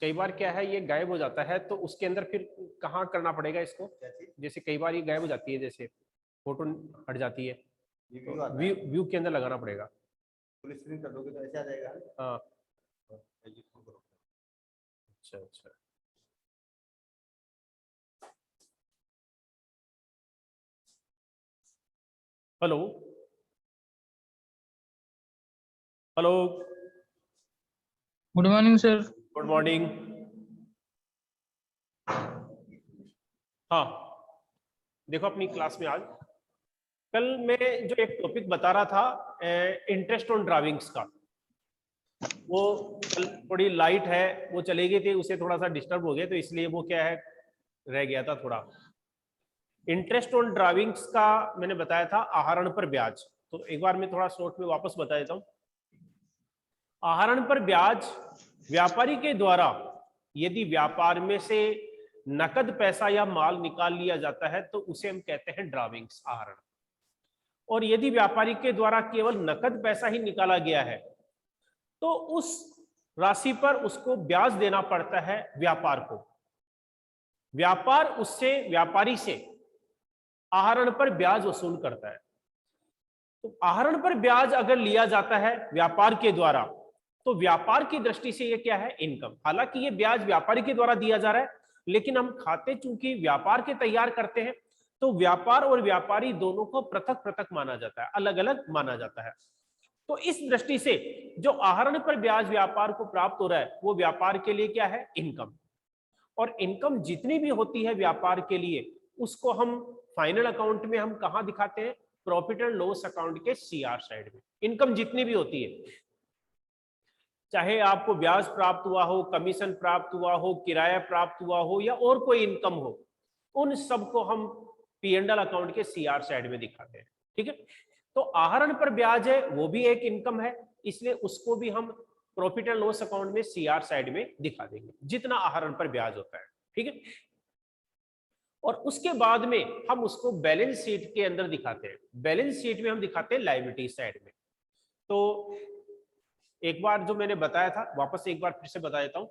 कई बार क्या है ये गायब हो जाता है, तो उसके अंदर फिर कहाँ करना पड़ेगा इसको? जैसे कई बार ये गायब हो जाती है, जैसे फोटो हट जाती है, तो व्यू के अंदर लगाना पड़ेगा। फुल स्क्रीन कर दोगे तो ऐसे आ जाएगा। हाँ, अच्छा अच्छा। Hello hello, good morning sir. Good morning. हाँ, देखो अपनी क्लास में आज कल मैं जो एक टॉपिक बता रहा था इंटरेस्ट ऑन ड्राइविंग्स का, वो कल थोड़ी लाइट है, वो चली गई थी, उसे थोड़ा सा डिस्टर्ब हो गया, तो इसलिए वो क्या है रह गया था थोड़ा। इंटरेस्ट ऑन ड्राइविंग्स का मैंने बताया था आहरण पर ब्याज, तो एक बार मैं थोड़ा शॉर्ट में वापस बता देता हूं। आहरण पर ब्याज व्यापारी के द्वारा यदि व्यापार में से नकद पैसा या माल निकाल लिया जाता है तो उसे हम कहते हैं ड्राइविंग्स आहरण। और यदि व्यापारी के द्वारा केवल नकद पैसा ही निकाला गया है तो उस राशि पर उसको ब्याज देना पड़ता है व्यापार को। व्यापार उससे व्यापारी से आहरण पर ब्याज वसूल करता है। तो आहरण पर ब्याज अगर लिया जाता है व्यापार के द्वारा तो व्यापार की दृष्टि से यह क्या है? इनकम। हालांकि यह ब्याज व्यापारी के द्वारा दिया जा रहा है, लेकिन हम खाते चूंकि व्यापार के तैयार करते हैं तो व्यापार और व्यापारी दोनों को पृथक पृथक माना जाता है, अलग अलग माना जाता है। तो इस दृष्टि से जो आहरण पर ब्याज व्यापार को प्राप्त हो रहा है वो व्यापार के लिए क्या है? इनकम। और इनकम जितनी भी होती है व्यापार के लिए उसको हम फाइनल अकाउंट में हम कहां दिखाते हैं? प्रॉफिट एंड लॉस अकाउंट के सीआर साइड में। इनकम जितनी भी होती है, चाहे आपको ब्याज प्राप्त हुआ हो, कमीशन प्राप्त हुआ हो, किराया प्राप्त हुआ हो या और कोई इनकम हो, उन सबको हम पी एंड एल अकाउंट के सीआर साइड में दिखाते हैं। ठीक है, तो आहरण पर ब्याज है वो भी एक इनकम है, इसलिए उसको भी हम प्रॉफिट एंड लॉस अकाउंट में सीआर साइड में दिखा देंगे जितना आहरण पर ब्याज होता है। ठीक है, और उसके बाद में हम उसको बैलेंस शीट के अंदर दिखाते हैं। बैलेंस शीट में हम दिखाते हैं लायबिलिटी साइड में। तो एक बार जो मैंने बताया था वापस एक बार फिर से बता देता हूं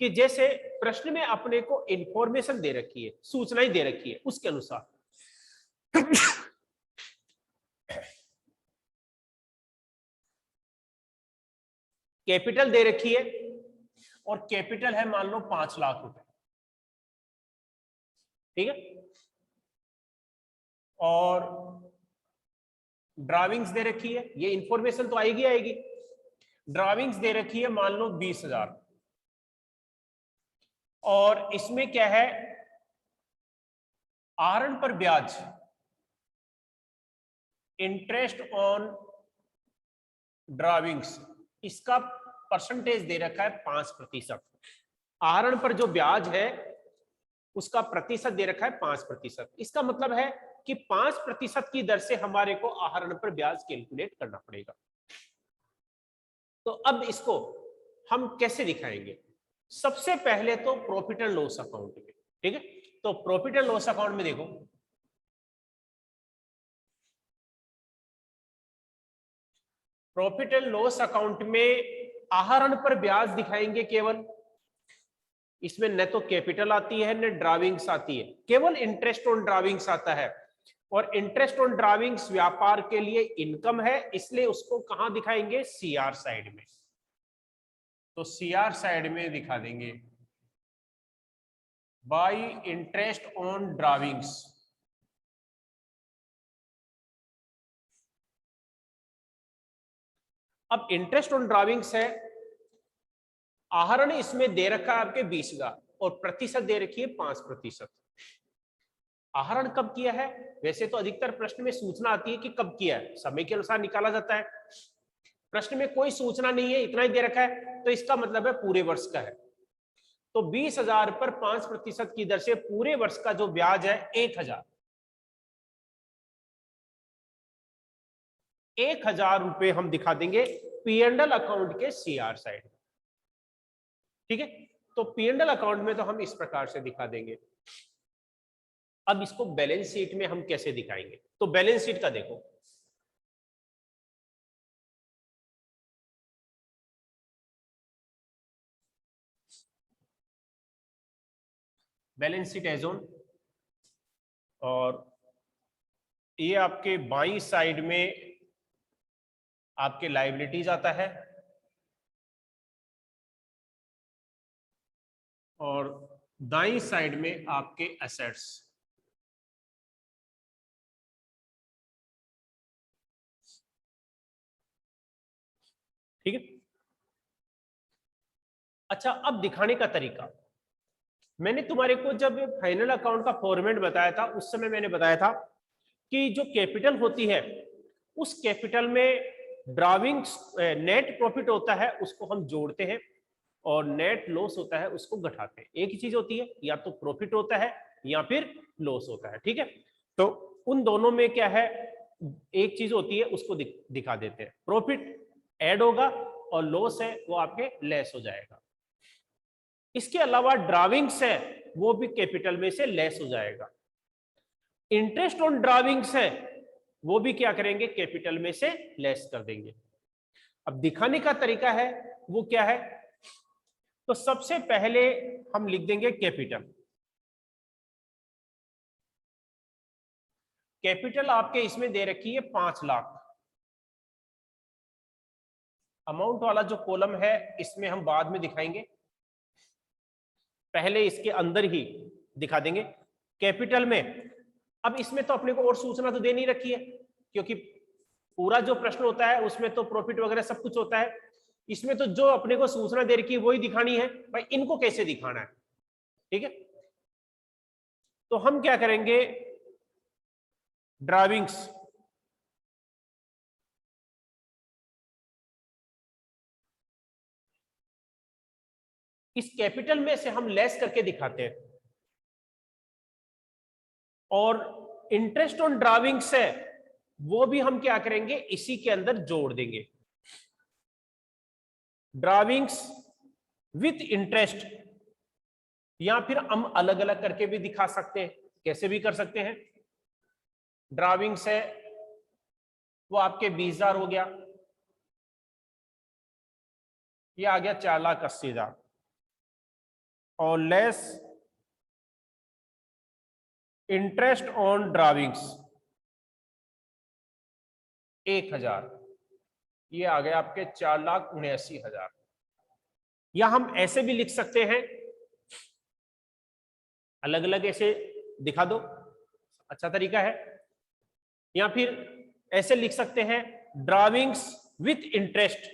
कि जैसे प्रश्न में अपने को इंफॉर्मेशन दे रखी है, सूचनाएं दे रखी है, उसके अनुसार कैपिटल दे रखी है और कैपिटल है मान लो 5 लाख रुपए। ठीक है, और ड्राविंग्स दे रखी है, ये इंफॉर्मेशन तो आएगी आएगी। ड्राविंग्स दे रखी है मान लो 20,000 और इसमें क्या है? आहरण पर ब्याज इंटरेस्ट ऑन ड्राविंग्स, इसका परसेंटेज दे रखा है 5%। आहरण पर जो ब्याज है उसका प्रतिशत दे रखा है 5%। इसका मतलब है कि 5% की दर से हमारे को आहरण पर ब्याज कैलकुलेट करना पड़ेगा। तो अब इसको हम कैसे दिखाएंगे? सबसे पहले तो प्रॉफिट एंड लॉस अकाउंट में। ठीक है, तो प्रॉफिट एंड लॉस अकाउंट में देखो, प्रॉफिट एंड लॉस अकाउंट में आहरण पर ब्याज दिखाएंगे केवल। इसमें न तो कैपिटल आती है न ड्राविंग्स आती है, केवल इंटरेस्ट ऑन ड्राविंग्स आता है। और इंटरेस्ट ऑन ड्राविंग्स व्यापार के लिए इनकम है, इसलिए उसको कहां दिखाएंगे? सीआर साइड में। तो सीआर साइड में दिखा देंगे बाय इंटरेस्ट ऑन ड्राविंग्स। अब इंटरेस्ट ऑन ड्राविंग्स है, आहरण इसमें दे रखा है आपके 20,000 और प्रतिशत दे रखी है 5%। आहरण कब किया है? वैसे तो अधिकतर प्रश्न में सूचना आती है कि कब किया है, समय के अनुसार निकाला जाता है। प्रश्न में कोई सूचना नहीं है, इतना ही दे रखा है, तो इसका मतलब है पूरे वर्ष का है। तो 20,000 पर 5% की दर से पूरे वर्ष का जो ब्याज है 1,000 रुपए हम दिखा देंगे पी एंड एल अकाउंट के सीआर साइड। ठीक है, तो पी एंड एल अकाउंट में तो हम इस प्रकार से दिखा देंगे। अब इसको बैलेंस शीट में हम कैसे दिखाएंगे? तो बैलेंस शीट का देखो, बैलेंस शीट एज ऑन, और ये आपके बाई साइड में आपके लायबिलिटीज आता है, और दाई साइड में आपके एसेट्स। ठीक है। अच्छा, अब दिखाने का तरीका, मैंने तुम्हारे को जब फाइनल अकाउंट का फॉर्मेट बताया था उस समय मैंने बताया था कि जो कैपिटल होती है उस कैपिटल में ड्राविंग्स नेट प्रॉफिट होता है उसको हम जोड़ते हैं, और नेट लॉस होता है उसको घटाते हैं। एक ही चीज होती है, या तो प्रॉफिट होता है या फिर लॉस होता है। ठीक है, तो उन दोनों में क्या है, एक चीज होती है उसको दिखा देते हैं। प्रॉफिट ऐड होगा और लॉस है वो आपके लेस हो जाएगा। इसके अलावा ड्राविंग्स है वो भी कैपिटल में से लेस हो जाएगा। इंटरेस्ट ऑन ड्राविंग्स है वो भी क्या करेंगे, कैपिटल में से लेस कर देंगे। अब दिखाने का तरीका है वो क्या है, तो सबसे पहले हम लिख देंगे कैपिटल। कैपिटल आपके इसमें दे रखी है 5 लाख। अमाउंट वाला जो कॉलम है इसमें हम बाद में दिखाएंगे, पहले इसके अंदर ही दिखा देंगे कैपिटल में। अब इसमें तो अपने को और सूचना तो दे नहीं रखी है, क्योंकि पूरा जो प्रश्न होता है उसमें तो प्रॉफिट वगैरह सब कुछ होता है। इसमें तो जो अपने को सूचना दे रखी है वही दिखानी है भाई, इनको कैसे दिखाना है। ठीक है, तो हम क्या करेंगे, ड्राविंग्स इस कैपिटल में से हम लेस करके दिखाते हैं, और इंटरेस्ट ऑन ड्राविंग्स है वो भी हम क्या करेंगे, इसी के अंदर जोड़ देंगे। ड्राविंग्स विथ इंटरेस्ट, या फिर हम अलग अलग करके भी दिखा सकते हैं, कैसे भी कर सकते हैं। ड्राविंग्स है वो आपके 20,000 हो गया, ये आ गया 4,80,000, और लेस इंटरेस्ट ऑन ड्राविंग्स 1,000, ये आ गया आपके 4,79,000। या हम ऐसे भी लिख सकते हैं, अलग अलग ऐसे दिखा दो, अच्छा तरीका है। या फिर ऐसे लिख सकते हैं, ड्राविंग्स विथ इंटरेस्ट।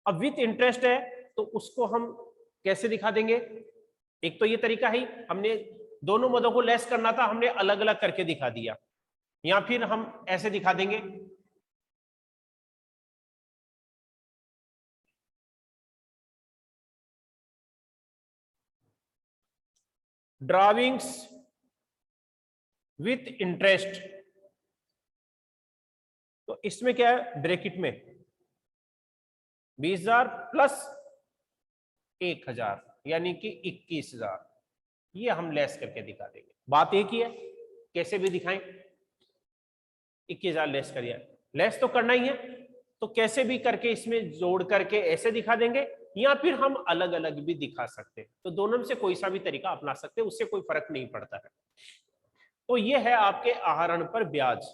अब विथ इंटरेस्ट है तो उसको हम कैसे दिखा देंगे, एक तो ये तरीका ही, हमने दोनों मदों को लेस करना था, हमने अलग अलग करके दिखा दिया। या फिर हम ऐसे दिखा देंगे, ड्राविंग्स विथ इंटरेस्ट। तो इसमें क्या है, ब्रैकेट में 20,000 प्लस 1,000 यानी कि 21,000, ये हम लेस करके दिखा देंगे। बात एक ही है, कैसे भी दिखाएं। 21,000 लेस करिए, लेस तो करना ही है, तो कैसे भी करके इसमें जोड़ करके ऐसे दिखा देंगे, या फिर हम अलग अलग भी दिखा सकते हैं। तो दोनों में से कोई सा भी तरीका अपना सकते हैं, उससे कोई फर्क नहीं पड़ता है। तो ये है आपके आहरण पर ब्याज,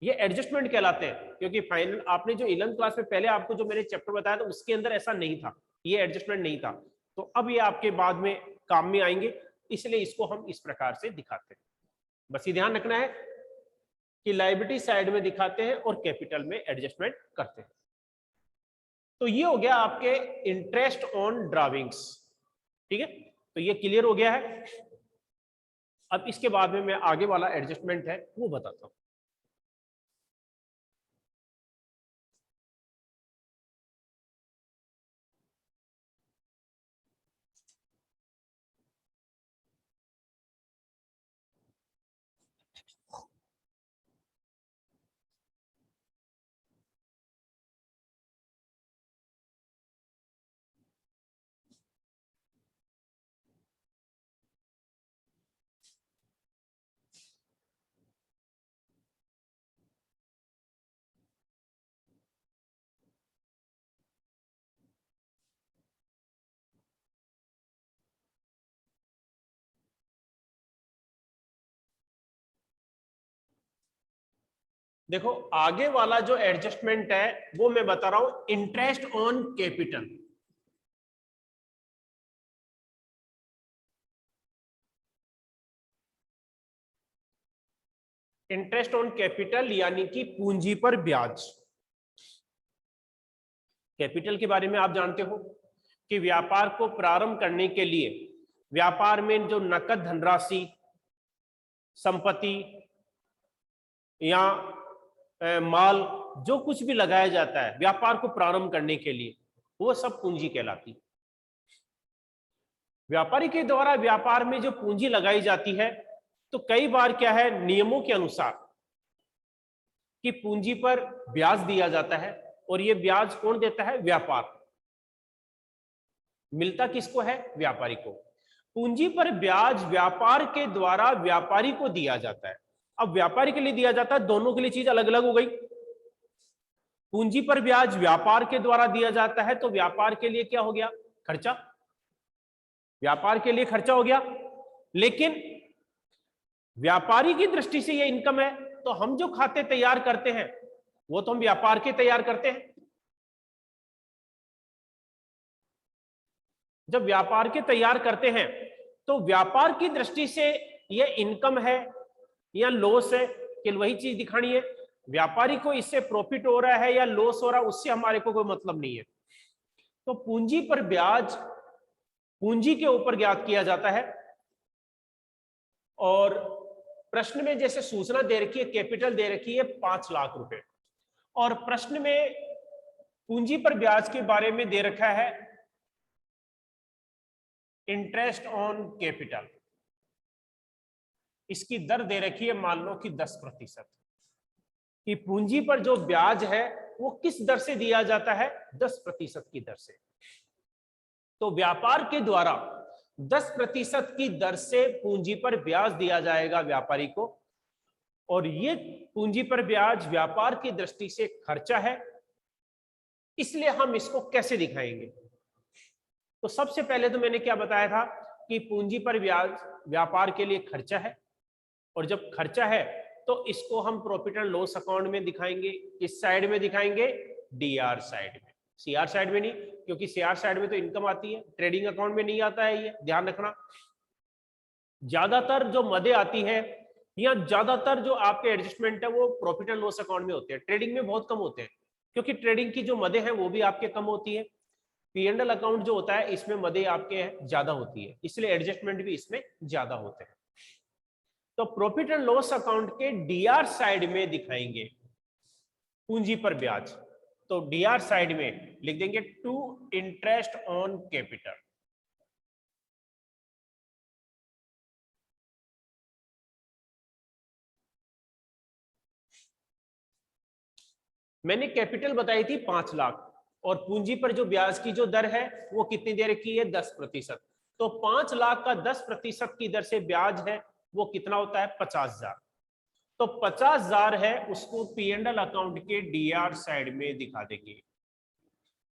ये एडजस्टमेंट कहलाते हैं। क्योंकि फाइनल आपने जो 11th क्लास में पहले आपको जो मैंने चैप्टर बताया था उसके अंदर ऐसा नहीं था, ये एडजस्टमेंट नहीं था। तो अब ये आपके बाद में काम में आएंगे, इसलिए इसको हम इस प्रकार से दिखाते हैं। बस ये ध्यान रखना है कि लायबिलिटी साइड में दिखाते हैं और कैपिटल में एडजस्टमेंट करते हैं। तो ये हो गया आपके इंटरेस्ट ऑन ड्राविंग्स। ठीक है, तो ये क्लियर हो गया है। अब इसके बाद में मैं आगे वाला एडजस्टमेंट है वो बताता हूं। देखो आगे वाला जो एडजस्टमेंट है वो मैं बता रहा हूं interest on capital. Interest on capital यानी कि पूंजी पर ब्याज। कैपिटल के बारे में आप जानते हो कि व्यापार को प्रारंभ करने के लिए व्यापार में जो नकद धनराशि, संपत्ति या माल जो कुछ भी लगाया जाता है व्यापार को प्रारंभ करने के लिए, वो सब पूंजी कहलाती है। व्यापारी के द्वारा व्यापार में जो पूंजी लगाई जाती है तो कई बार क्या है, नियमों के अनुसार कि पूंजी पर ब्याज दिया जाता है और ये ब्याज कौन देता है, व्यापार। मिलता किसको है, व्यापारी को। पूंजी पर ब्याज व्यापार के द्वारा व्यापारी को दिया जाता है। अब व्यापारी के लिए दिया जाता है, दोनों के लिए चीज अलग अलग हो गई। पूंजी पर ब्याज व्यापार के द्वारा दिया जाता है तो व्यापार के लिए क्या हो गया, खर्चा, व्यापार के लिए खर्चा हो गया। लेकिन व्यापारी की दृष्टि से यह इनकम है, तो हम जो खाते तैयार करते हैं वो तो हम व्यापार के तैयार करते हैं। जब व्यापार के तैयार करते हैं तो व्यापार की दृष्टि से यह इनकम है या लॉस है, कि वही चीज दिखानी है। व्यापारी को इससे प्रॉफिट हो रहा है या लॉस हो रहा है, उससे हमारे को कोई मतलब नहीं है। तो पूंजी पर ब्याज पूंजी के ऊपर ज्ञात किया जाता है। और प्रश्न में जैसे सूचना दे रखी है, कैपिटल दे रखी है 5 लाख रुपए, और प्रश्न में पूंजी पर ब्याज के बारे में दे रखा है इंटरेस्ट ऑन कैपिटल। इसकी दर दे रखी है मान लो कि 10%, कि पूंजी पर जो ब्याज है वो किस दर से दिया जाता है, 10% की दर से। तो व्यापार के द्वारा 10% की दर से पूंजी पर ब्याज दिया जाएगा व्यापारी को, और ये पूंजी पर ब्याज व्यापार की दृष्टि से खर्चा है। इसलिए हम इसको कैसे दिखाएंगे, तो सबसे पहले तो मैंने क्या बताया था कि पूंजी पर ब्याज व्यापार के लिए खर्चा है, और जब खर्चा है तो इसको हम प्रॉफिट एंड लॉस अकाउंट में दिखाएंगे। किस साइड में दिखाएंगे, डीआर साइड में, सीआर साइड में नहीं, क्योंकि सीआर साइड में तो इनकम आती है, ट्रेडिंग अकाउंट में नहीं आता है, ये ध्यान रखना। ज्यादातर जो मदे आती है या ज्यादातर जो आपके एडजस्टमेंट है वो प्रॉफिट एंड लॉस अकाउंट में होते हैं, ट्रेडिंग में बहुत कम होते हैं, क्योंकि ट्रेडिंग की जो मदे हैं वो भी आपके कम होती है। P&L अकाउंट जो होता है इसमें मदे आपके ज्यादा होती है, इसलिए एडजस्टमेंट भी इसमें ज्यादा होते हैं। तो प्रॉफिट एंड लॉस अकाउंट के डीआर साइड में दिखाएंगे पूंजी पर ब्याज। तो डीआर साइड में लिख देंगे टू इंटरेस्ट ऑन कैपिटल। मैंने कैपिटल बताई थी 5 लाख, और पूंजी पर जो ब्याज की जो दर है वो कितनी दे रखी है, 10%। तो 5 लाख का 10% की दर से ब्याज है वो कितना होता है, 50,000। तो 50,000 है, उसको P&L अकाउंट के डीआर साइड में दिखा देंगे।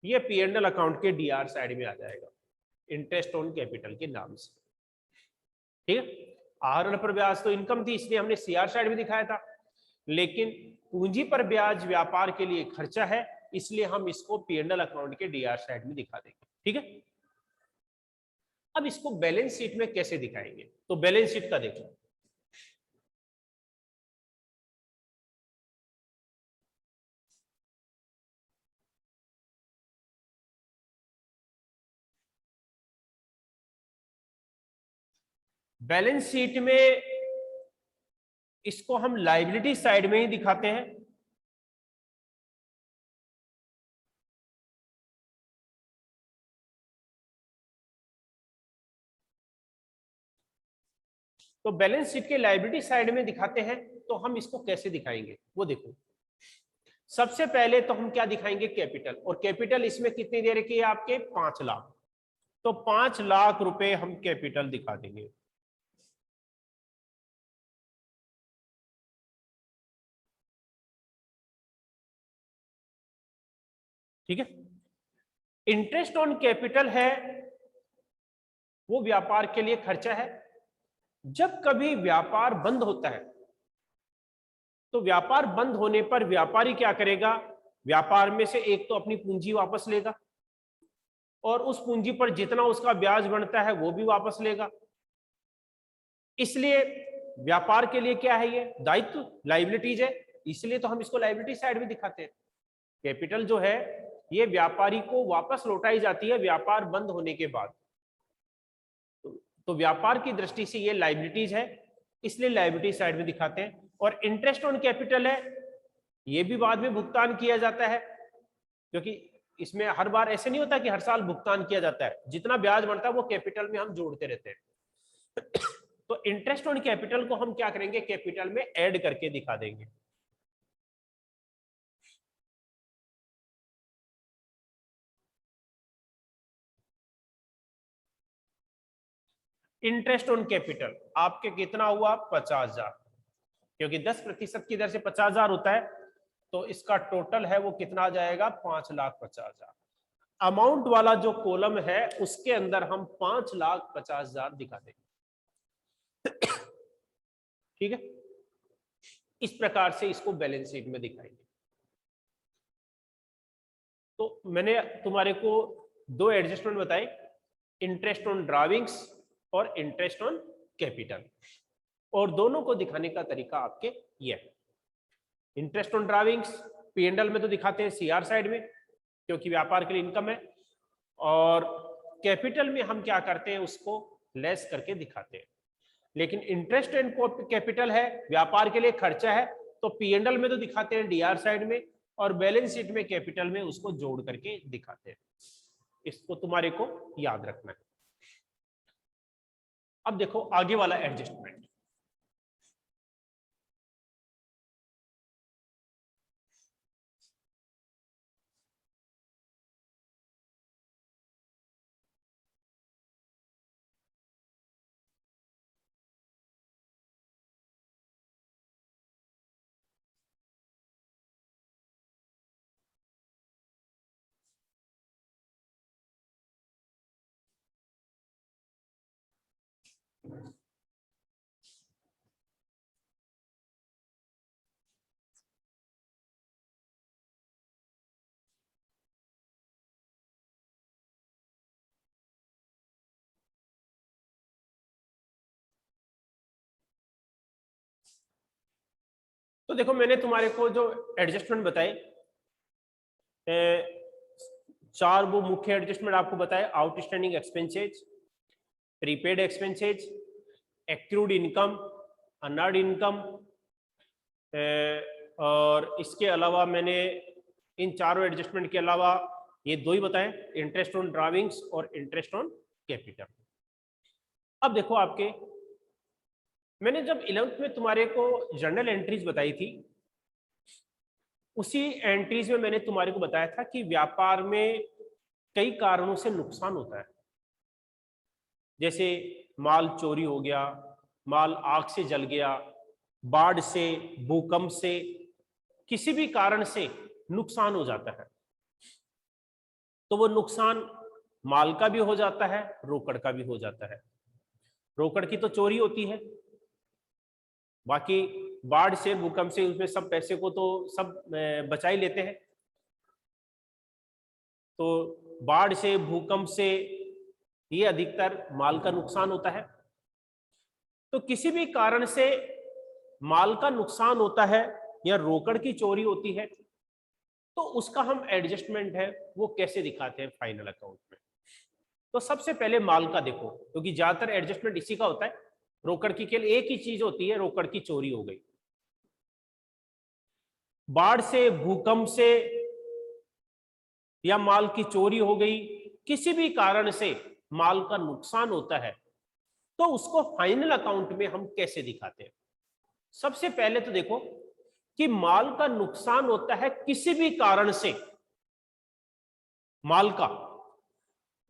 ये P&L अकाउंट के डीआर साइड में आ जाएगा इंटरेस्ट ऑन कैपिटल के नाम से। ठीक है, आहरण पर ब्याज तो इनकम थी इसलिए हमने सीआर साइड में दिखाया था, लेकिन पूंजी पर ब्याज व्यापार के लिए खर्चा है इसलिए हम इसको P&L अकाउंट के डीआर साइड में दिखा देंगे। ठीक है, अब इसको बैलेंस शीट में कैसे दिखाएंगे, तो बैलेंस शीट का देखो। बैलेंस शीट में इसको हम लायबिलिटी साइड में ही दिखाते हैं। तो बैलेंस शीट के लायबिलिटी साइड में दिखाते हैं, तो हम इसको कैसे दिखाएंगे वो देखो। सबसे पहले तो हम क्या दिखाएंगे, कैपिटल, और कैपिटल इसमें कितनी दे रखी है आपके, 5 लाख। तो 5 लाख रुपए हम कैपिटल दिखा देंगे। ठीक है, इंटरेस्ट ऑन कैपिटल है वो व्यापार के लिए खर्चा है। जब कभी व्यापार बंद होता है तो व्यापार बंद होने पर व्यापारी क्या करेगा, व्यापार में से एक तो अपनी पूंजी वापस लेगा और उस पूंजी पर जितना उसका ब्याज बनता है वो भी वापस लेगा। इसलिए व्यापार के लिए क्या है, ये दायित्व, लाइबिलिटीज है, इसलिए तो हम इसको लाइबिलिटी साइड में दिखाते हैं। कैपिटल जो है ये व्यापारी को वापस लौटाई जाती है व्यापार बंद होने के बाद। तो व्यापार की दृष्टि से ये लाइबिलिटीज है, इसलिए लाइबिलिटी साइड में दिखाते हैं। और इंटरेस्ट ऑन कैपिटल है, ये भी बाद में भुगतान किया जाता है, क्योंकि इसमें हर बार ऐसे नहीं होता कि हर साल भुगतान किया जाता है, जितना ब्याज बनता है वो कैपिटल में हम जोड़ते रहते हैं। तो इंटरेस्ट ऑन कैपिटल को हम क्या करेंगे, कैपिटल में ऐड करके दिखा देंगे। इंटरेस्ट ऑन कैपिटल आपके कितना हुआ, 50,000, क्योंकि 10% की दर से 50,000 होता है, तो इसका टोटल है वो कितना आ जाएगा, 5,50,000। अमाउंट वाला जो कॉलम है उसके अंदर हम 5,50,000 दिखा देंगे। ठीक है, इस प्रकार से इसको बैलेंस शीट में दिखाएंगे। तो मैंने तुम्हारे को दो एडजस्टमेंट बताए, इंटरेस्ट ऑन ड्राविंग्स और इंटरेस्ट ऑन कैपिटल, और दोनों को दिखाने का तरीका आपके ये है। इंटरेस्ट ऑन ड्राविंग्स P&L में तो दिखाते हैं CR साइड में, क्योंकि व्यापार के लिए इनकम है, और कैपिटल में हम क्या करते हैं, उसको लेस करके दिखाते हैं। लेकिन इंटरेस्ट एंड कैपिटल है, व्यापार के लिए खर्चा है, तो P&L में तो दिखाते हैं DR साइड में, और बैलेंस शीट में कैपिटल में उसको जोड़ करके दिखाते हैं। इसको तुम्हारे को याद रखना है। अब देखो आगे वाला एडजस्टमेंट। तो देखो मैंने तुम्हारे को जो एडजस्टमेंट बताए, चार वो मुख्य एडजस्टमेंट आपको बताए, outstanding expenses, prepaid expenses, accrued income, unearned income, और इसके अलावा मैंने इन चारों एडजस्टमेंट के अलावा ये दो ही बताए, इंटरेस्ट ऑन ड्राविंग्स और इंटरेस्ट ऑन कैपिटल। अब देखो आपके, मैंने जब 11th में तुम्हारे को जर्नल एंट्रीज बताई थी, उसी एंट्रीज में मैंने तुम्हारे को बताया था कि व्यापार में कई कारणों से नुकसान होता है, जैसे माल चोरी हो गया, माल आग से जल गया, बाढ़ से, भूकंप से, किसी भी कारण से नुकसान हो जाता है। तो वो नुकसान माल का भी हो जाता है, रोकड़ का भी हो जाता है। रोकड़ की तो चोरी होती है, बाकी बाढ़ से, भूकंप से उसमें सब पैसे को तो सब बचा ही लेते हैं। तो बाढ़ से, भूकंप से ये अधिकतर माल का नुकसान होता है। तो किसी भी कारण से माल का नुकसान होता है या रोकड़ की चोरी होती है, तो उसका हम एडजस्टमेंट है वो कैसे दिखाते हैं फाइनल अकाउंट में। तो सबसे पहले माल का देखो, क्योंकि ज्यादातर एडजस्टमेंट इसी का होता है। रोकड़ की केवल एक ही चीज होती है, रोकड़ की चोरी हो गई। बाढ़ से, भूकंप से या माल की चोरी हो गई, किसी भी कारण से माल का नुकसान होता है, तो उसको फाइनल अकाउंट में हम कैसे दिखाते हैं। सबसे पहले तो देखो कि माल का नुकसान होता है किसी भी कारण से, माल का,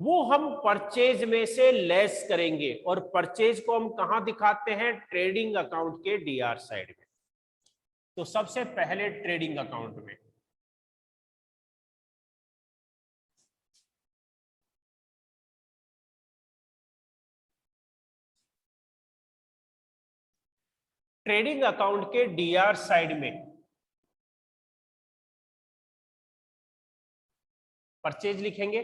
वो हम परचेज में से लेस करेंगे, और परचेज को हम कहां दिखाते हैं, ट्रेडिंग अकाउंट के DR साइड में। तो सबसे पहले ट्रेडिंग अकाउंट में ट्रेडिंग अकाउंट के डीआर साइड में परचेज लिखेंगे।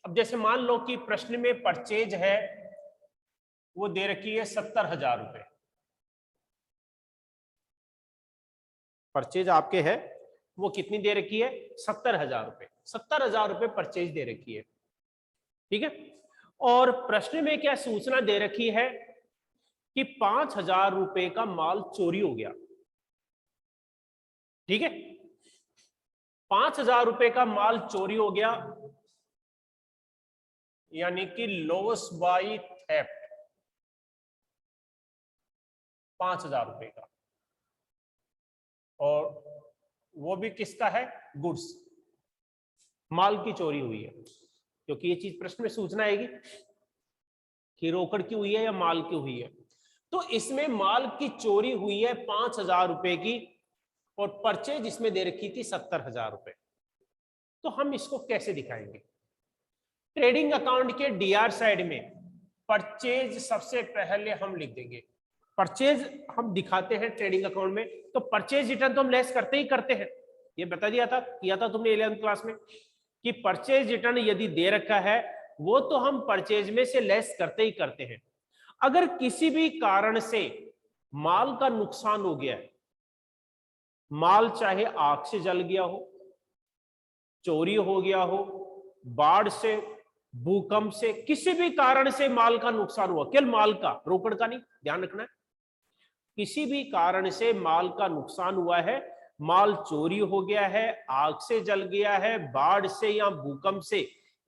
अब जैसे मान लो कि प्रश्न में परचेज है वो दे रखी है 70,000 रुपए, परचेज आपके है वो कितनी दे रखी है 70,000 रुपए, 70,000 रुपए परचेज दे रखी है, ठीक है। और प्रश्न में क्या सूचना दे रखी है कि 5,000 रुपए का माल चोरी हो गया, ठीक है। 5,000 रुपए का माल चोरी हो गया यानी कि लॉस बाय थेफ्ट 5,000 रुपए का, और वो भी किसका है, गुड्स, माल की चोरी हुई है। क्योंकि ये चीज प्रश्न में सूचना आएगी कि रोकड़ की हुई है या माल की हुई है। तो इसमें माल की चोरी हुई है 5,000 रुपए की और परचेज इसमें दे रखी थी 70,000 रुपए। तो हम इसको कैसे दिखाएंगे? ट्रेडिंग अकाउंट के डीआर साइड में परचेज सबसे पहले हम लिख देंगे। परचेज हम दिखाते हैं ट्रेडिंग अकाउंट में, तो परचेज रिटर्न तो हम लेस करते ही करते हैं, ये बता दिया था, किया था तुमने 11th क्लास में कि परचेज रिटर्न यदि दे रखा है वो तो हम परचेज में से लेस करते ही करते हैं। अगर किसी भी कारण से माल का नुकसान हो गया है, माल चाहे आग से जल गया हो, चोरी हो गया हो, बाढ़ से, भूकंप से, किसी भी कारण से माल का नुकसान हुआ, केवल माल का, रोकड़ का नहीं, ध्यान रखना है, किसी भी कारण से माल का नुकसान हुआ है, माल चोरी हो गया है, आग से जल गया है, बाढ़ से या भूकंप से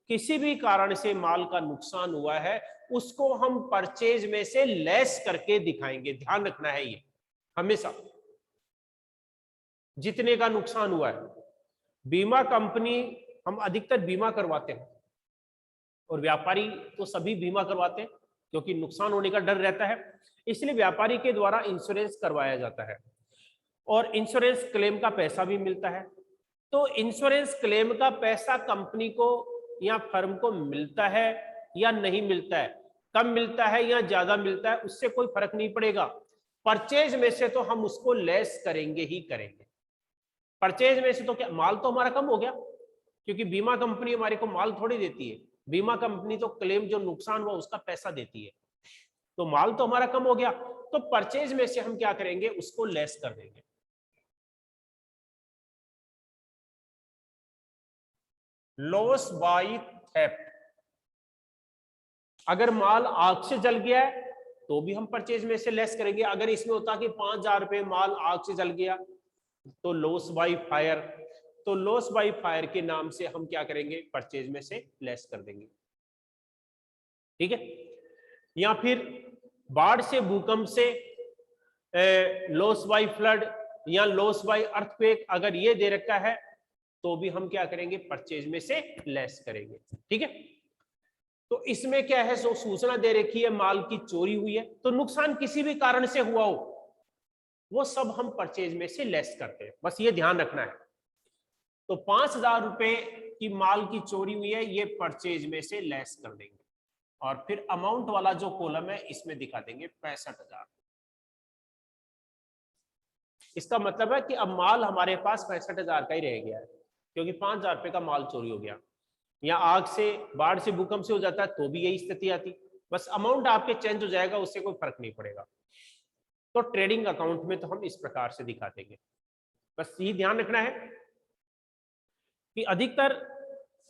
किसी भी कारण से माल का नुकसान हुआ है, उसको हम परचेज में से लेस करके दिखाएंगे। ध्यान रखना है ये हमेशा, जितने का नुकसान हुआ है। बीमा कंपनी, हम अधिकतर बीमा करवाते हैं और व्यापारी तो सभी बीमा करवाते हैं क्योंकि नुकसान होने का डर रहता है, इसलिए व्यापारी के द्वारा इंश्योरेंस करवाया जाता है और इंश्योरेंस क्लेम का पैसा भी मिलता है। तो इंश्योरेंस क्लेम का पैसा कंपनी को या फर्म को मिलता है या नहीं मिलता है, कम मिलता है या ज्यादा मिलता है, उससे कोई फर्क नहीं पड़ेगा। परचेज में से तो हम उसको लेस करेंगे ही करेंगे। परचेज में से तो क्या, माल तो हमारा कम हो गया क्योंकि बीमा कंपनी हमारे को माल थोड़ी देती है, बीमा कंपनी तो क्लेम जो नुकसान हुआ उसका पैसा देती है, तो माल तो हमारा कम हो गया, तो परचेज में से हम क्या करेंगे, उसको लेस कर देंगे। लॉस बाय थेफ्ट, अगर माल आग से जल गया है तो भी हम परचेज में से लेस करेंगे। अगर इसमें होता कि 5,000 रुपए माल आग से जल गया तो लॉस बाय फायर, तो लॉस बाय फायर के नाम से हम क्या करेंगे, परचेज में से लेस कर देंगे, ठीक है। या फिर बाढ़ से, भूकंप से, लॉस बाय फ्लड या लॉस बाय अर्थक्वेक, अगर ये दे रखा है तो भी हम क्या करेंगे, परचेज में से लेस करेंगे, ठीक है। तो इसमें क्या है, सो सूचना दे रखी है माल की चोरी हुई है, तो नुकसान किसी भी कारण से हुआ हो वो सब हम परचेज में से लेस करते हैं, बस ये ध्यान रखना है। तो 5,000 रुपए की माल की चोरी हुई है, ये परचेज में से लेस कर देंगे और फिर अमाउंट वाला जो कॉलम है इसमें दिखा देंगे 65,000। इसका मतलब है कि अब माल हमारे पास 65,000 का ही रह गया है क्योंकि 5,000 रुपए का माल चोरी हो गया, या आग से, बाढ़ से, भूकंप से हो जाता है तो भी यही स्थिति आती, बस अमाउंट आपके चेंज हो जाएगा, उससे कोई फर्क नहीं पड़ेगा। तो ट्रेडिंग अकाउंट में तो हम इस प्रकार से दिखा देंगे, बस ये ध्यान रखना है कि अधिकतर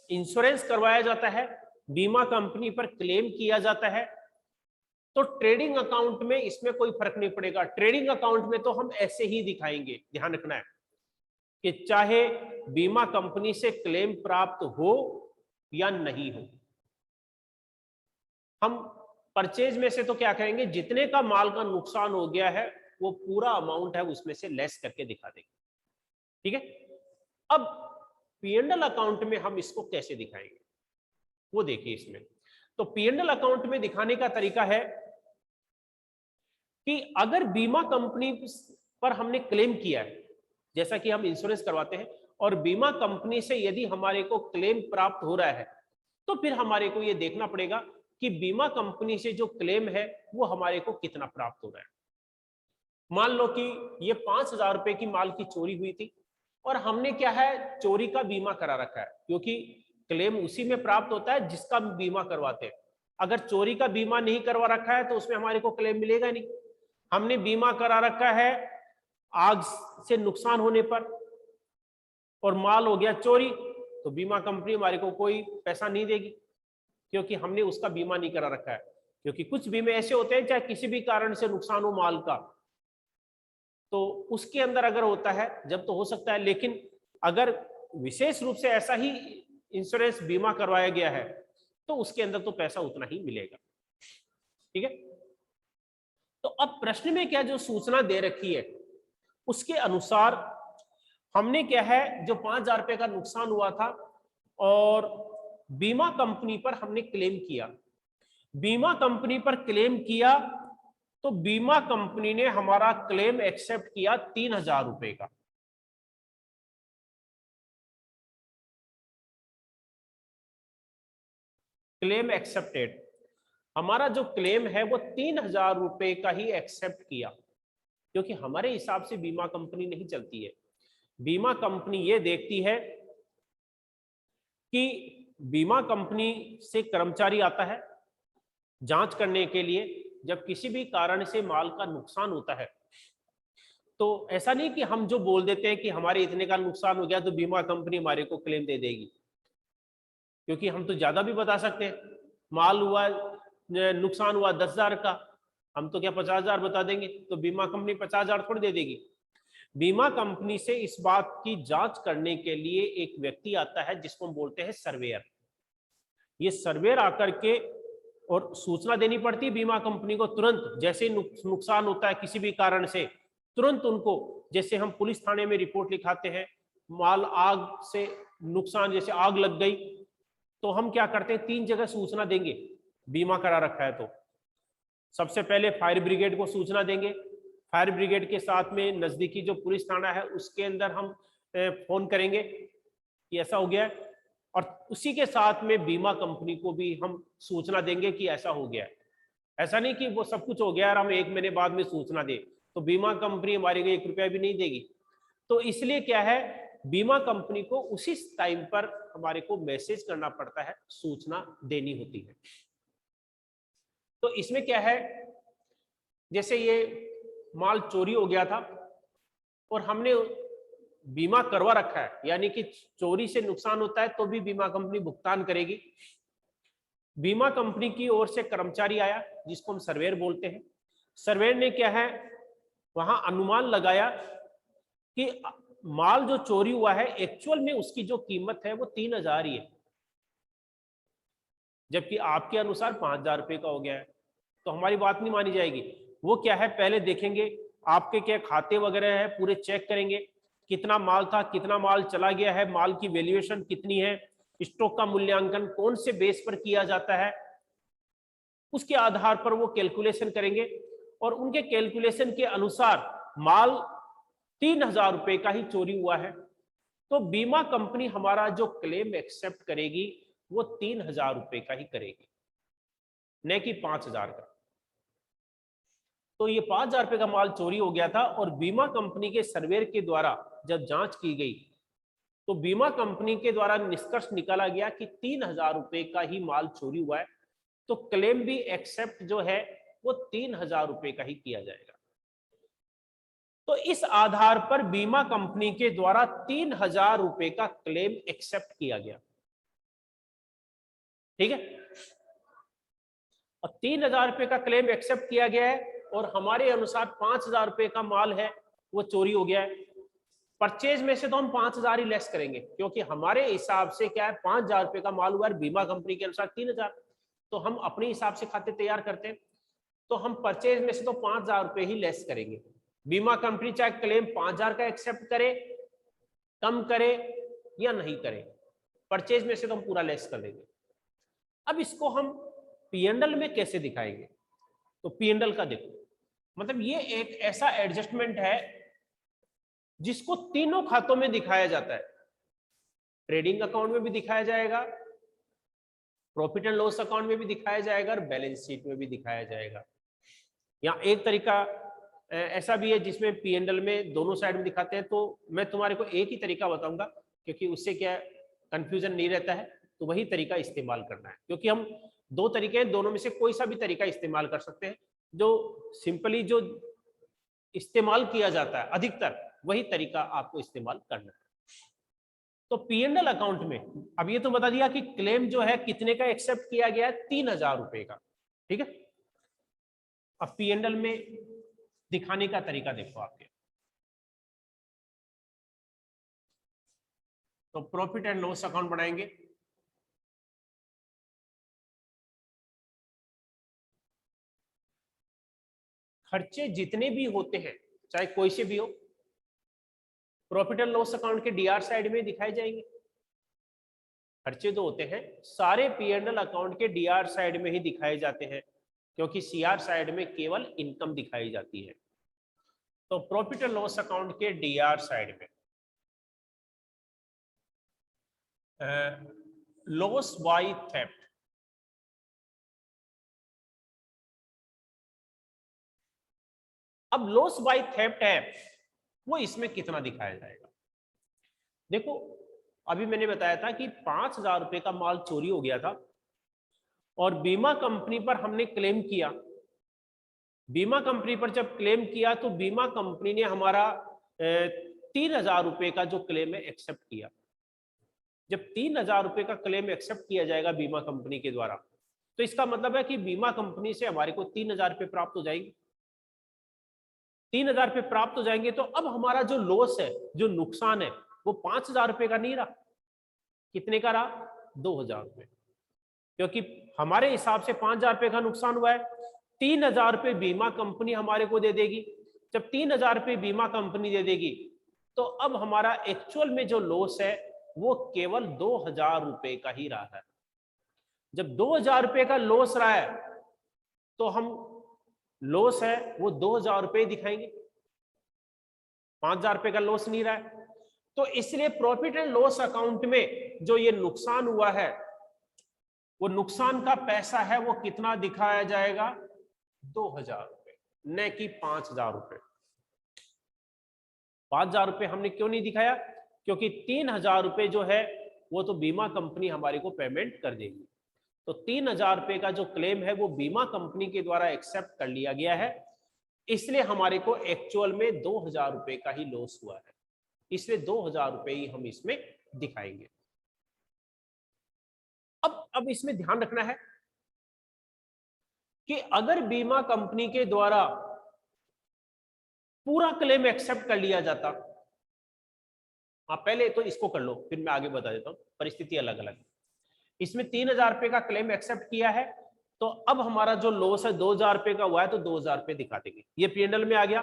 इंश्योरेंस करवाया जाता है, बीमा कंपनी पर क्लेम किया जाता है, तो ट्रेडिंग अकाउंट में इसमें कोई फर्क नहीं पड़ेगा। ट्रेडिंग अकाउंट में तो हम ऐसे ही दिखाएंगे, ध्यान रखना है कि चाहे बीमा कंपनी से क्लेम प्राप्त हो या नहीं हो, हम परचेज में से तो क्या करेंगे, जितने का माल का नुकसान हो गया है वो पूरा अमाउंट है उसमें से लेस करके दिखा देंगे, ठीक है। अब P&L अकाउंट में हम इसको कैसे दिखाएंगे वो देखिए। इसमें तो P&L अकाउंट में दिखाने का तरीका है कि अगर बीमा कंपनी पर हमने क्लेम किया है, जैसा कि हम इंश्योरेंस करवाते हैं, और बीमा कंपनी से यदि हमारे को क्लेम प्राप्त हो रहा है तो फिर हमारे को यह देखना पड़ेगा कि बीमा कंपनी से जो क्लेम है वो हमारे को कितना प्राप्त हो रहा है। मान लो कि ये 5,000 रुपए की माल की चोरी हुई थी और हमने क्या है, चोरी का बीमा करा रखा है, क्योंकि क्लेम उसी में प्राप्त होता है जिसका बीमा करवाते हैं। अगर चोरी का बीमा नहीं करवा रखा है तो उसमें हमारे को क्लेम मिलेगा नहीं। हमने बीमा करा रखा है आग से नुकसान होने पर और माल हो गया चोरी, तो बीमा कंपनी हमारे को कोई पैसा नहीं देगी, क्योंकि हमने उसका बीमा नहीं करा रखा है। क्योंकि कुछ बीमे ऐसे होते हैं चाहे किसी भी कारण से नुकसान हो माल का, तो उसके अंदर अगर होता है जब तो हो सकता है, लेकिन अगर विशेष रूप से ऐसा ही इंश्योरेंस बीमा करवाया गया है तो उसके अंदर तो पैसा उतना ही मिलेगा। ठीक है, तो अब प्रश्न में क्या जो सूचना दे रखी है उसके अनुसार हमने क्या है, जो 5,000 रुपए का नुकसान हुआ था और बीमा कंपनी पर हमने क्लेम किया, बीमा कंपनी पर क्लेम किया तो बीमा कंपनी ने हमारा क्लेम एक्सेप्ट किया 3,000 रुपए का। क्लेम एक्सेप्टेड, हमारा जो क्लेम है वो 3,000 रुपए का ही एक्सेप्ट किया, क्योंकि हमारे हिसाब से बीमा कंपनी नहीं चलती है। बीमा कंपनी ये देखती है कि बीमा कंपनी से कर्मचारी आता है जांच करने के लिए, जब किसी भी कारण से माल का नुकसान होता है तो ऐसा नहीं कि हम जो बोल देते हैं कि हमारे इतने का नुकसान हो गया तो बीमा कंपनी हमारे को क्लेम दे देगी, क्योंकि हम तो ज्यादा भी बता सकते हैं। माल हुआ नुकसान हुआ 10,000 का, हम तो क्या 50,000 बता देंगे, तो बीमा कंपनी 50,000 थोड़ी दे देगी। बीमा कंपनी से इस बात की जांच करने के लिए एक व्यक्ति आता है जिसको हम बोलते हैं सर्वेयर। ये सर्वेयर आकर के और सूचना देनी पड़ती है बीमा कंपनी को तुरंत, जैसे नुकसान होता है किसी भी कारण से तुरंत उनको, जैसे हम पुलिस थाने में रिपोर्ट लिखाते हैं माल आग से नुकसान, जैसे आग लग गई तो हम क्या करते हैं 3 जगह सूचना देंगे, बीमा करा रखा है तो सबसे पहले फायर ब्रिगेड को सूचना देंगे, फायर ब्रिगेड के साथ में नजदीकी जो पुलिस थाना है उसके अंदर हम फोन करेंगे कि ऐसा हो गया है, और उसी के साथ में बीमा कंपनी को भी हम सूचना देंगे कि ऐसा हो गया है। ऐसा नहीं कि वो सब कुछ हो गया और हम 1 महीने बाद में सूचना दें, तो बीमा कंपनी हमारे को 1 रुपया भी नहीं देगी। तो इसलिए क्या है, बीमा कंपनी को उसी टाइम पर हमारे को मैसेज करना पड़ता है, सूचना देनी होती है। तो इसमें क्या है, जैसे ये माल चोरी हो गया था और हमने बीमा करवा रखा है, यानी कि चोरी से नुकसान होता है तो भी बीमा कंपनी भुगतान करेगी। बीमा कंपनी की ओर से कर्मचारी आया जिसको हम सर्वेयर बोलते हैं, सर्वेयर ने क्या है वहां अनुमान लगाया कि माल जो चोरी हुआ है एक्चुअल में उसकी जो कीमत है वो 3,000 ही है, जबकि आपके अनुसार 5,000 रुपए का हो गया है, तो हमारी बात नहीं मानी जाएगी। वो क्या है, पहले देखेंगे आपके क्या खाते वगैरह है, पूरे चेक करेंगे कितना माल था, कितना माल चला गया है, माल की वैल्यूएशन कितनी है, स्टॉक का मूल्यांकन कौन से बेस पर किया जाता है, उसके आधार पर वो कैलकुलेशन करेंगे और उनके कैलकुलेशन के अनुसार माल 3,000 रुपए का ही चोरी हुआ है, तो बीमा कंपनी हमारा जो क्लेम एक्सेप्ट करेगी वो 3,000 रुपए का ही करेगी, न कि 5,000 का। तो ये 5,000 रुपए का माल चोरी हो गया था और बीमा कंपनी के सर्वेयर के द्वारा जब जांच की गई तो बीमा कंपनी के द्वारा निष्कर्ष निकाला गया कि 3,000 रुपए का ही माल चोरी हुआ है, तो क्लेम भी एक्सेप्ट जो है वो 3,000 रुपए का ही किया जाएगा। तो इस आधार पर बीमा कंपनी के द्वारा 3,000 रुपए का क्लेम एक्सेप्ट किया गया। ठीक है, और 3,000 रुपए का क्लेम एक्सेप्ट किया गया है और हमारे अनुसार 5,000 रुपए का माल है वो चोरी हो गया है। परचेज में से तो हम 5,000 ही लेस करेंगे, क्योंकि हमारे हिसाब से क्या है 5,000 रुपए का माल हुआ है, बीमा कंपनी के अनुसार 3,000, तो हम अपने हिसाब से खाते तैयार करते हैं, तो हम परचेज में से तो 5,000 रुपए ही लेस करेंगे। बीमा कंपनी चाहे क्लेम 5,000 का एक्सेप्ट करे, कम करे या नहीं करे, परचेज में से तो हम पूरा लेस कर देंगे। अब इसको हम P&L में कैसे दिखाएंगे, तो P&L का देखो, मतलब ये एक ऐसा एडजस्टमेंट है जिसको तीनों खातों में दिखाया जाता है, ट्रेडिंग अकाउंट में भी दिखाया जाएगा, प्रॉफिट एंड लॉस अकाउंट में भी दिखाया जाएगा और बैलेंस शीट में भी दिखाया जाएगा। या एक तरीका ऐसा भी है जिसमें P&L में दोनों साइड में दिखाते हैं। तो मैं तुम्हारे को एक ही तरीका बताऊंगा, क्योंकि उससे क्या कंफ्यूजन नहीं रहता है, तो वही तरीका इस्तेमाल करना है। क्योंकि हम दो तरीके हैं, दोनों में से कोई सा भी तरीका इस्तेमाल कर सकते हैं। जो सिंपली जो इस्तेमाल किया जाता है अधिकतर, वही तरीका आपको इस्तेमाल करना है। तो P&L अकाउंट में अब ये तो बता दिया कि क्लेम जो है कितने का एक्सेप्ट किया गया है, 3000 रुपए का। ठीक है, अब P&L में दिखाने का तरीका देखो आपके। तो प्रॉफिट एंड लॉस अकाउंट बनाएंगे। खर्चे जितने भी होते हैं, चाहे कोई से भी हो, प्रॉफिट एंड लॉस अकाउंट के डीआर साइड में दिखाए जाएंगे। खर्चे जो होते हैं सारे P&L अकाउंट के डीआर साइड में ही दिखाए जाते हैं, क्योंकि सीआर साइड में केवल इनकम दिखाई जाती है। तो प्रॉफिट एंड लॉस अकाउंट के डीआर साइड में लॉस बाय थेफ्ट, अब लॉस बाय थेफ्ट है वो इसमें कितना दिखाया जाएगा। देखो अभी मैंने बताया था कि 5000 रुपए का माल चोरी हो गया था और बीमा कंपनी पर हमने क्लेम किया। बीमा कंपनी पर जब क्लेम किया तो बीमा कंपनी ने हमारा 3000 रुपए का जो क्लेम है एक्सेप्ट किया। जब 3000 रुपए का क्लेम एक्सेप्ट किया जाएगा बीमा कंपनी के द्वारा, तो इसका मतलब है कि बीमा कंपनी से हमारे को 3000 रुपए प्राप्त हो जाएंगे। 3000 रुपए प्राप्त हो जाएंगे तो अब हमारा जो लॉस है, जो नुकसान है, वो 5000 रुपए का नहीं रहा। कितने का रहा? 2000 रुपए। क्योंकि हमारे हिसाब से 5000 रुपए का नुकसान हुआ है, 3000 रुपए बीमा कंपनी हमारे को दे देगी। जब 3000 रुपए बीमा कंपनी दे देगी तो अब हमारा एक्चुअल में जो लॉस है वो केवल 2000 रुपए का ही रहा है। जब 2000 रुपए का लॉस रहा है तो हम लॉस है वो 2000 रुपए दिखाएंगे, 5000 रुपए का लॉस नहीं रहा है। तो इसलिए प्रॉफिट एंड लॉस अकाउंट में जो ये नुकसान हुआ है, वो नुकसान का पैसा है वो कितना दिखाया जाएगा? 2000 रुपए, न कि 5000 रुपए। 5000 रुपए हमने क्यों नहीं दिखाया? क्योंकि 3000 रुपए जो है वो तो बीमा कंपनी हमारे को पेमेंट कर देगी। तो 3000 रुपए का जो क्लेम है वो बीमा कंपनी के द्वारा एक्सेप्ट कर लिया गया है, इसलिए हमारे को एक्चुअल में 2000 रुपए का ही लॉस हुआ है। इसलिए 2000 रुपए ही हम इसमें दिखाएंगे। अब इसमें ध्यान रखना है कि अगर बीमा कंपनी के द्वारा पूरा क्लेम एक्सेप्ट कर लिया जाता, पहले तो इसको कर लो फिर मैं आगे बता देता हूं, परिस्थिति अलग अलग। इसमें 3000 रुपए का क्लेम एक्सेप्ट किया है तो अब हमारा जो लॉस है 2000 रुपए का हुआ है, तो 2000 रुपए दिखा देंगे। ये P&L में आ गया।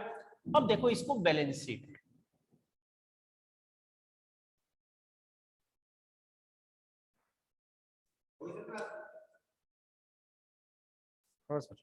अब देखो इसको बैलेंस शीट में। हाँ सर।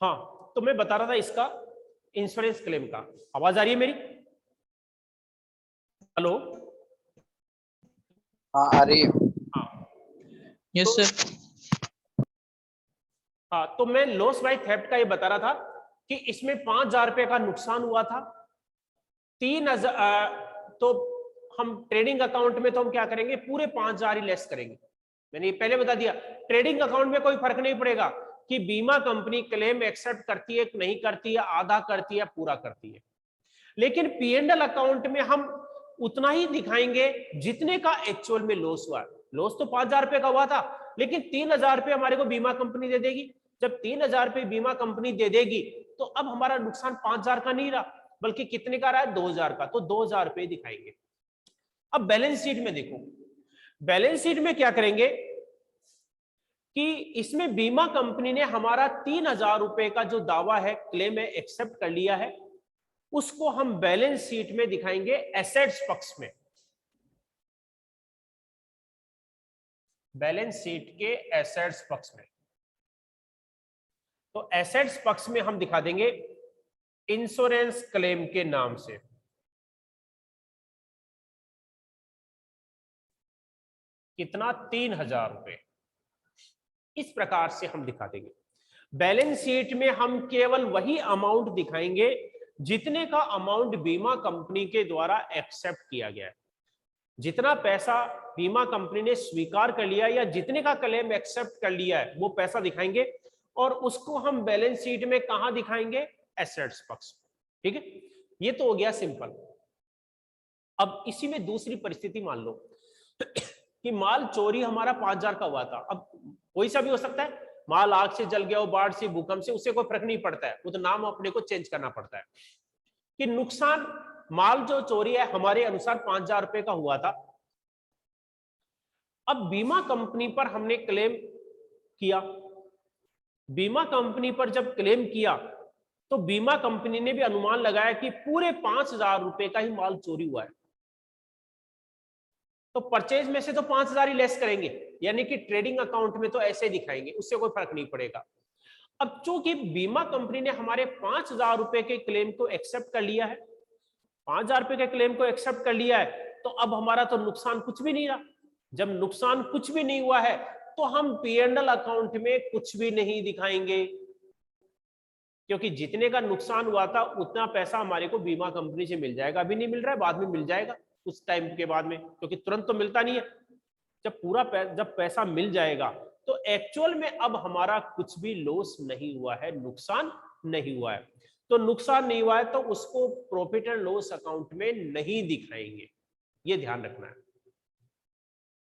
हाँ, तो मैं बता रहा था इसका इंश्योरेंस क्लेम का। आवाज आ रही है मेरी? हेलो? हाँ आ रही है। हाँ यस तो, सर। हाँ तो मैं लॉस बाय थेफ्ट का ये बता रहा था कि इसमें 5000 रुपए का नुकसान हुआ था। 3000 तो हम ट्रेडिंग अकाउंट में तो हम क्या करेंगे, पूरे 5000 ही लेस करेंगे। मैंने ये पहले बता दिया, ट्रेडिंग अकाउंट में कोई फर्क नहीं पड़ेगा कि बीमा कंपनी क्लेम एक्सेप्ट करती है नहीं करती है, आधा करती है पूरा करती है। लेकिन P&L अकाउंट में हम उतना ही दिखाएंगे जितने का एक्चुअल में लॉस हुआ। लॉस तो 5000 रुपए का हुआ था, लेकिन 3000 रुपए हमारे को बीमा कंपनी दे देगी। जब 3000 रुपए बीमा कंपनी दे देगी तो अब हमारा नुकसान 5000 का नहीं रहा, बल्कि कितने का रहा है, 2000 का, तो 2000 रुपए दिखाएंगे। अब बैलेंस शीट में देखो, बैलेंस शीट में क्या करेंगे कि इसमें बीमा कंपनी ने हमारा 3000 रुपए का जो दावा है, क्लेम है, एक्सेप्ट कर लिया है, उसको हम बैलेंस शीट में दिखाएंगे एसेट्स पक्ष में। बैलेंस शीट के एसेट्स पक्ष में, तो एसेट्स पक्ष में हम दिखा देंगे इंश्योरेंस क्लेम के नाम से। कितना, 3000 रुपए, इस प्रकार से हम दिखा देंगे। बैलेंस शीट में हम केवल वही अमाउंट दिखाएंगे जितने का अमाउंट बीमा कंपनी के द्वारा एक्सेप्ट किया गया है। जितना पैसा बीमा कंपनी ने स्वीकार कर लिया या जितने का क्लेम एक्सेप्ट कर लिया है, वो पैसा दिखाएंगे, और उसको हम बैलेंस शीट में कहां दिखाएंगे, एसेट्स पक्ष। ठीक है, ये तो हो गया सिंपल। अब इसी में दूसरी परिस्थिति मान लो कि माल चोरी हमारा 5000 का हुआ था। अब कोई सा भी हो सकता है, माल आग से जल गया हो, बाढ़ से, भूकंप से, उससे कोई फर्क नहीं पड़ता है, वो तो नाम अपने को चेंज करना पड़ता है। कि नुकसान, माल जो चोरी है हमारे अनुसार 5000 रुपए का हुआ था। अब बीमा कंपनी पर हमने क्लेम किया, बीमा कंपनी पर जब क्लेम किया तो बीमा कंपनी ने भी अनुमान लगाया कि पूरे 5000 रुपए का ही माल चोरी हुआ है, तो परचेज में से तो 5000 ही लेस करेंगे, यानी कि ट्रेडिंग अकाउंट में तो ऐसे दिखाएंगे, उससे कोई फर्क नहीं पड़ेगा। अब चूंकि बीमा कंपनी ने हमारे 5000 रुपए के क्लेम को एक्सेप्ट कर लिया है, 5000 रुपए के क्लेम को एक्सेप्ट कर लिया है, तो अब हमारा तो नुकसान कुछ भी नहीं रहा। जब नुकसान कुछ भी नहीं हुआ है तो हम P&L अकाउंट में कुछ भी नहीं दिखाएंगे, क्योंकि जितने का नुकसान हुआ था उतना पैसा हमारे को बीमा कंपनी से मिल जाएगा। अभी नहीं मिल रहा है, बाद में मिल जाएगा कुछ टाइम के बाद में, क्योंकि तुरंत तो मिलता नहीं है। जब पैसा मिल जाएगा तो एक्चुअल में अब हमारा कुछ भी लॉस नहीं हुआ है, नुकसान नहीं हुआ है। तो नुकसान नहीं हुआ है तो उसको प्रॉफिट एंड लॉस अकाउंट में नहीं दिखाएंगे, ये ध्यान रखना है,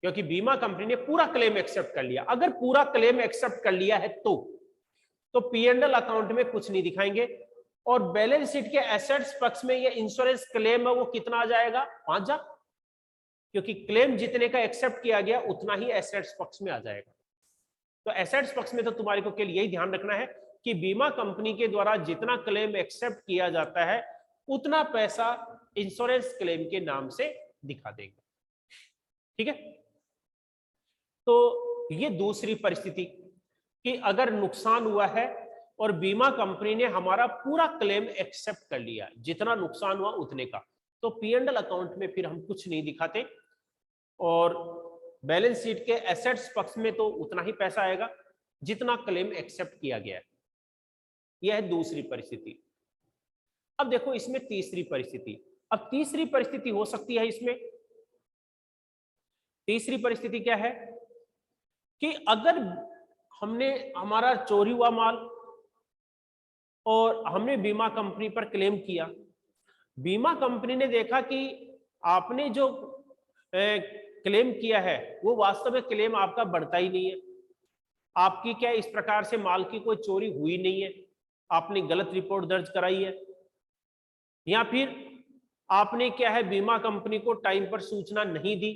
क्योंकि बीमा कंपनी ने पूरा क्लेम एक्सेप्ट कर लिया। अगर पूरा क्लेम एक्सेप्ट कर लिया है तो P&L अकाउंट में कुछ नहीं दिखाएंगे, और बैलेंस शीट के एसेट्स पक्ष में ये इंश्योरेंस क्लेम है वो कितना आ जाएगा, 5000, क्योंकि क्लेम जितने का एक्सेप्ट किया गया उतना ही एसेट्स पक्ष में आ जाएगा। तो एसेट्स पक्ष में तो तुम्हारे को केवल यही ध्यान रखना है कि बीमा कंपनी के द्वारा जितना क्लेम एक्सेप्ट किया जाता है उतना पैसा इंश्योरेंस क्लेम के नाम से दिखा देंगे। ठीक है, तो ये दूसरी परिस्थिति कि अगर नुकसान हुआ है और बीमा कंपनी ने हमारा पूरा क्लेम एक्सेप्ट कर लिया, जितना नुकसान हुआ उतने का, तो P&L अकाउंट में फिर हम कुछ नहीं दिखाते, और बैलेंस शीट के एसेट्स पक्ष में तो उतना ही पैसा आएगा जितना क्लेम एक्सेप्ट किया गया है। यह है दूसरी परिस्थिति। अब देखो इसमें तीसरी परिस्थिति। अब तीसरी परिस्थिति हो सकती है इसमें, तीसरी परिस्थिति क्या है कि अगर हमारा चोरी हुआ माल और हमने बीमा कंपनी पर क्लेम किया, बीमा कंपनी ने देखा कि आपने जो क्लेम किया है वो वास्तव में क्लेम आपका बढ़ता ही नहीं है, आपकी क्या इस प्रकार से माल की कोई चोरी हुई नहीं है, आपने गलत रिपोर्ट दर्ज कराई है, या फिर आपने क्या है बीमा कंपनी को टाइम पर सूचना नहीं दी,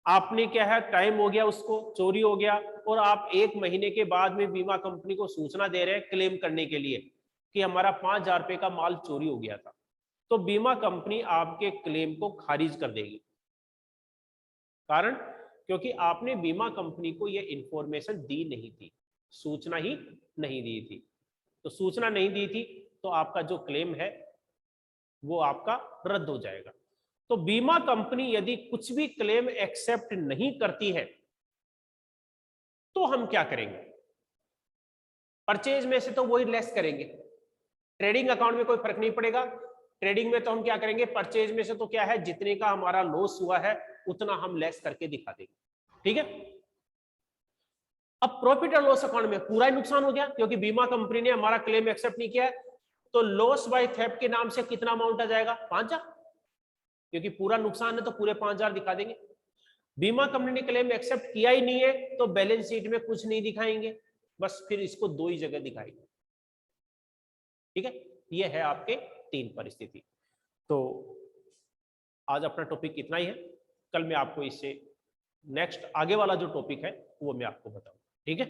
आपने क्या है टाइम हो गया, उसको चोरी हो गया, और आप 1 महीने के बाद में बीमा कंपनी को सूचना दे रहे हैं क्लेम करने के लिए कि हमारा 5000 रुपए का माल चोरी हो गया था, तो बीमा कंपनी आपके क्लेम को खारिज कर देगी। कारण, क्योंकि आपने बीमा कंपनी को यह इंफॉर्मेशन दी नहीं थी, सूचना ही नहीं दी थी। तो सूचना नहीं दी थी तो आपका जो क्लेम है वो आपका रद्द हो जाएगा। तो बीमा कंपनी यदि कुछ भी क्लेम एक्सेप्ट नहीं करती है तो हम क्या करेंगे, परचेज में से तो वही लेस करेंगे, ट्रेडिंग अकाउंट में कोई फर्क नहीं पड़ेगा। ट्रेडिंग में तो हम क्या करेंगे, परचेज में से तो क्या है जितने का हमारा लॉस हुआ है उतना हम लेस करके दिखा देंगे। ठीक है, अब प्रॉफिट और लॉस अकाउंट में पूरा ही नुकसान हो गया क्योंकि बीमा कंपनी ने हमारा क्लेम एक्सेप्ट नहीं किया है, तो लॉस बाय थेफ्ट के नाम से कितना अमाउंट आ जाएगा, 5000, क्योंकि पूरा नुकसान है तो पूरे 5000 दिखा देंगे। बीमा कंपनी ने क्लेम एक्सेप्ट किया ही नहीं है तो बैलेंस शीट में कुछ नहीं दिखाएंगे, बस फिर इसको 2 ही जगह दिखाएंगे। ठीक है, ये है आपके 3 परिस्थिति। तो आज अपना टॉपिक इतना ही है, कल मैं आपको इससे नेक्स्ट आगे वाला जो टॉपिक है वो मैं आपको बताऊँ, ठीक है।